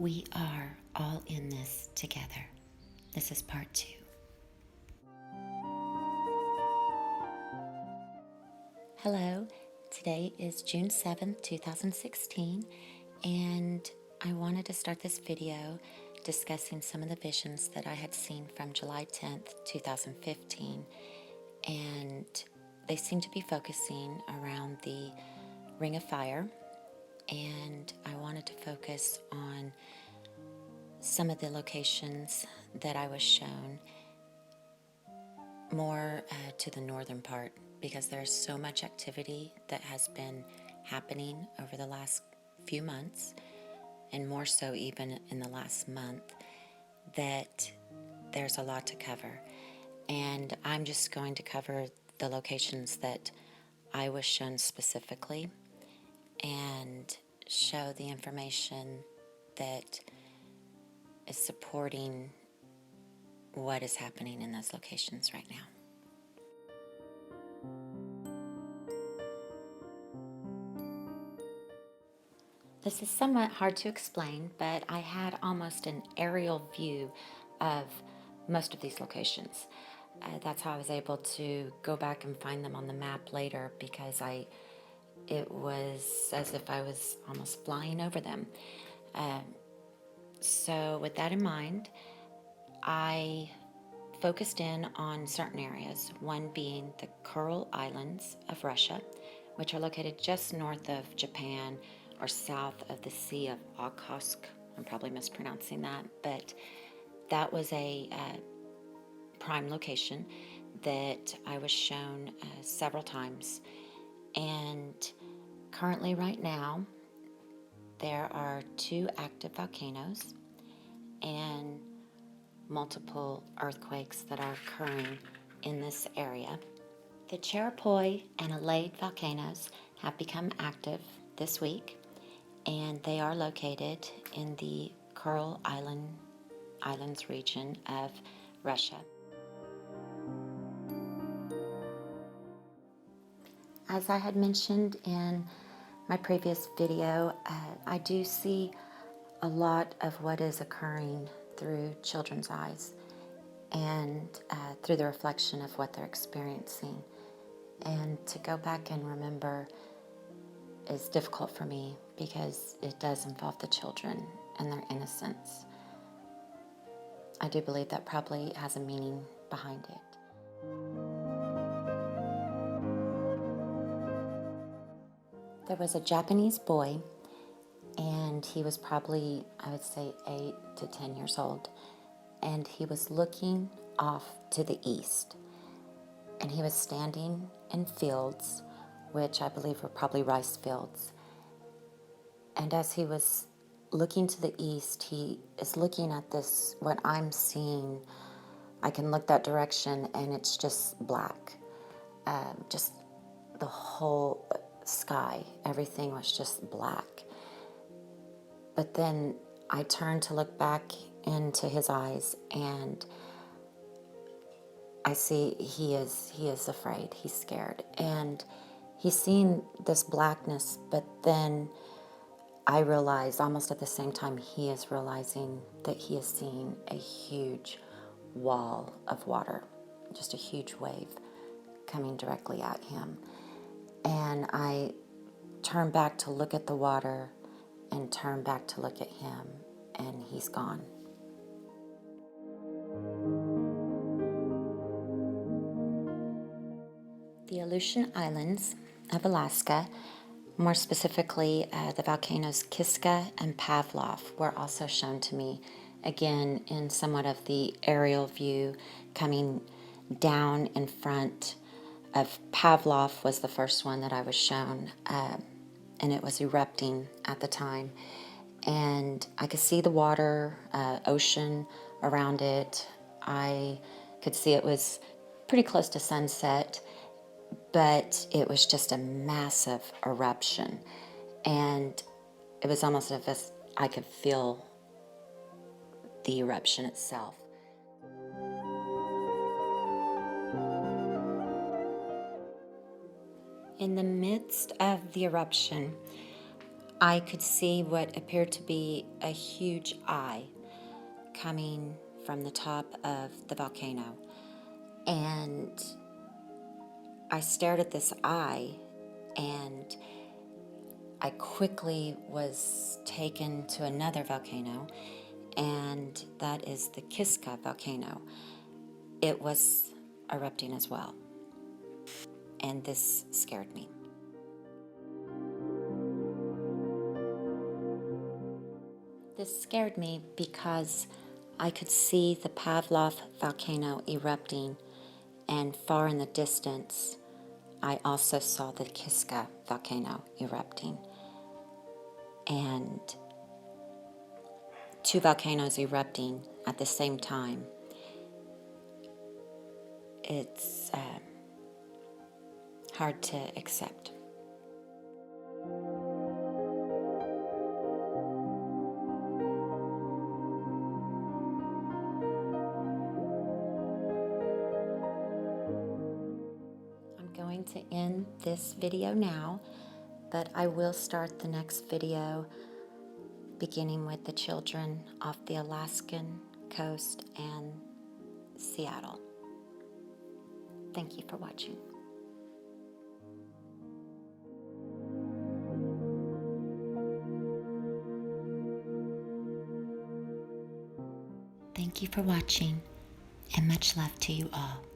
We are all in this together. This is part 2. Hello, today is June 7th, 2016, and I wanted to start this video discussing some of the visions that I had seen from July 10th, 2015, and they seem to be focusing around the Ring of Fire, and I wanted to focus on some of the locations that I was shown more to the northern part because there's so much activity that has been happening over the last few months, and more so even in the last month, that there's a lot to cover. And I'm just going to cover the locations that I was shown specifically and show the information that is supporting what is happening in those locations right now. This is somewhat hard to explain, but I had almost an aerial view of most of these locations. That's how I was able to go back and find them on the map later, because it was as if I was almost flying over them. So with that in mind, I focused in on certain areas, one being the Kuril Islands of Russia, which are located just north of Japan or south of the Sea of Okhotsk. I'm probably mispronouncing that, but that was a prime location that I was shown several times. And currently, right now, there are 2 active volcanoes and multiple earthquakes that are occurring in this area. The Cherepoi and Alade volcanoes have become active this week, and they are located in the Kuril Islands region of Russia. As I had mentioned in my previous video, I do see a lot of what is occurring through children's eyes and through the reflection of what they're experiencing. And to go back and remember is difficult for me because it does involve the children and their innocence. I do believe that probably has a meaning behind it. There was a Japanese boy, and he was probably, I would say, 8 to 10 years old, and he was looking off to the east, and he was standing in fields, which I believe were probably rice fields. And as he was looking to the east, he is looking at this, what I'm seeing. I can look that direction and it's just black. Just the whole sky, everything was just black. But then I turned to look back into his eyes, and I see he is afraid, he's scared. And he's seeing this blackness, but then I realize almost at the same time he is realizing that he is seeing a huge wall of water, just a huge wave coming directly at him. And I turn back to look at the water and turn back to look at him, and he's gone. The Aleutian Islands of Alaska, more specifically the volcanoes Kiska and Pavlov, were also shown to me, again in somewhat of the aerial view, coming down in front of Pavlov was the first one that I was shown, and it was erupting at the time. And I could see the water, ocean around it. I could see it was pretty close to sunset, but it was just a massive eruption. And it was almost as if I could feel the eruption itself. In the midst of the eruption, I could see what appeared to be a huge eye coming from the top of the volcano. And I stared at this eye, and I quickly was taken to another volcano, and that is the Kiska volcano. It was erupting as well, and this scared me. This scared me because I could see the Pavlov volcano erupting, and far in the distance, I also saw the Kiska volcano erupting. And two volcanoes erupting at the same time, it's hard to accept. I'm going to end this video now, but I will start the next video beginning with the children off the Alaskan coast and Seattle. Thank you for watching. Thank you for watching, and much love to you all.